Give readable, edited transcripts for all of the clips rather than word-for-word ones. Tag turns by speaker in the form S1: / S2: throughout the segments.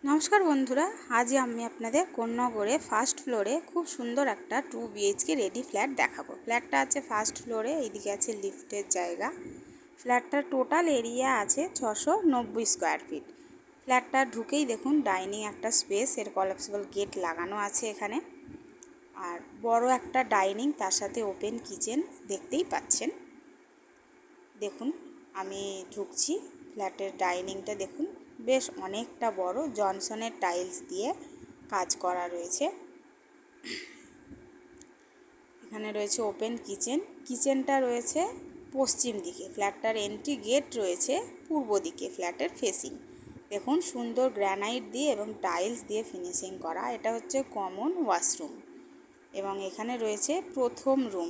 S1: নমস্কার বন্ধুরা, আজই আমি আপনাদের কোন্নগরে ফার্স্ট ফ্লোরে খুব সুন্দর একটা 2 বিএইচকে রেডি ফ্ল্যাট দেখাবো। ফ্ল্যাটটা আছে ফার্স্ট ফ্লোরে, এইদিকে আছে লিফটের জায়গা। ফ্ল্যাটটার টোটাল এরিয়া আছে 690 স্কোয়ার ফিট। ফ্ল্যাটটা ঢুকেই দেখুন ডাইনিং একটা স্পেস, এর কলাপসিবল গেট লাগানো আছে এখানে। আর বড় একটা ডাইনিং, তার সাথে ওপেন কিচেন দেখতেই পাচ্ছেন। দেখুন আমি ঢুকছি, ফ্ল্যাটের ডাইনিংটা দেখুন বেশ অনেকটা বড়, জনসনের টাইলস দিয়ে কাজ করা রয়েছে। এখানে রয়েছে ওপেন কিচেন। কিচেনটা রয়েছে পশ্চিম দিকে, ফ্ল্যাটটার এন্ট্রি গেট রয়েছে পূর্ব দিকে ফ্ল্যাটের ফেসিং। দেখুন সুন্দর গ্রানাইট দিয়ে এবং টাইলস দিয়ে ফিনিশিং করা। এটা হচ্ছে কমন ওয়াশরুম এবং এখানে রয়েছে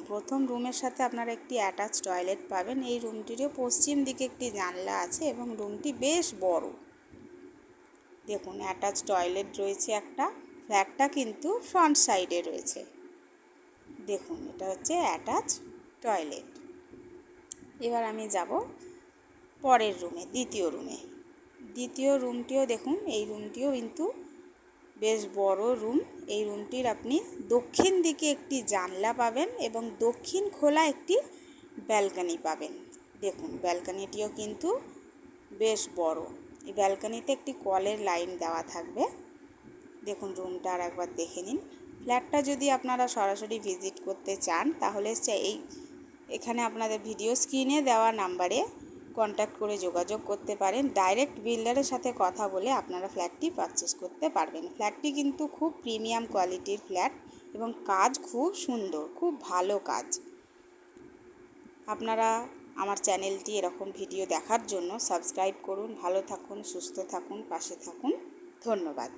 S1: প্রথম রুমের সাথে আপনারা একটি অ্যাটাচ টয়লেট পাবেন। এই রুমটিরও পশ্চিম দিকে একটি জানলা আছে এবং রুমটি বেশ বড়। দেখুন অ্যাটাচ টয়লেট রয়েছে একটা। ফ্ল্যাটটা কিন্তু ফ্রন্ট সাইডে রয়েছে। দেখুন এটা হচ্ছে অ্যাটাচ টয়লেট। এবার আমি যাব পরের রুমে, দ্বিতীয় রুমটিও দেখুন, এই রুমটিও কিন্তু বেশ বড় রুম। এই রুমটির আপনি দক্ষিণ দিকে একটি জানলা পাবেন এবং দক্ষিণ খোলা একটি ব্যালকনি পাবেন। দেখুন ব্যালকনিটিও কিন্তু বেশ বড়। এই ব্যালকনিতে একটি কলের লাইন দেওয়া থাকবে। দেখুন রুমটা আর একবার দেখে নিন। ফ্ল্যাটটা যদি আপনারা সরাসরি ভিজিট করতে চান তাহলে এখানে আপনাদের ভিডিও স্ক্রিনে দেওয়া নাম্বারে কন্ট্যাক্ট করে যোগাযোগ করতে পারেন। ডাইরেক্ট বিল্ডারের সাথে কথা বলে আপনারা ফ্ল্যাটটি পারচেস করতে পারবেন। ফ্ল্যাটটি কিন্তু খুব প্রিমিয়াম কোয়ালিটির ফ্ল্যাট এবং কাজ খুব সুন্দর, খুব ভালো কাজ। আপনারা আমার চ্যানেলটি এরকম ভিডিও দেখার জন্য সাবস্ক্রাইব করুন। ভালো থাকুন, সুস্থ থাকুন, পাশে থাকুন। ধন্যবাদ।